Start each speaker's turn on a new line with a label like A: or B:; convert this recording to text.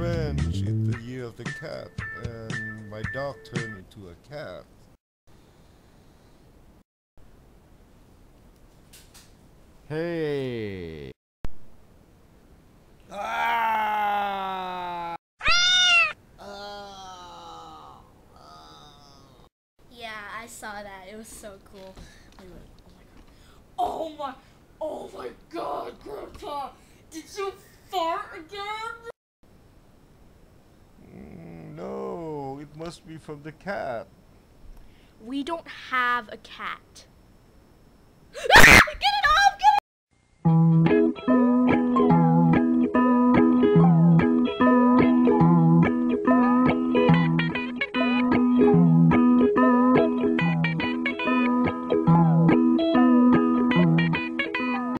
A: French, it's the year of the cat, and my dog turned into a cat. Hey. Ah!
B: Yeah, I saw that. It was so cool. Oh my god. Oh my god, Grandpa! Did you fart again?
A: No, it must be from the cat.
B: We don't have a cat. Get it off! Get it!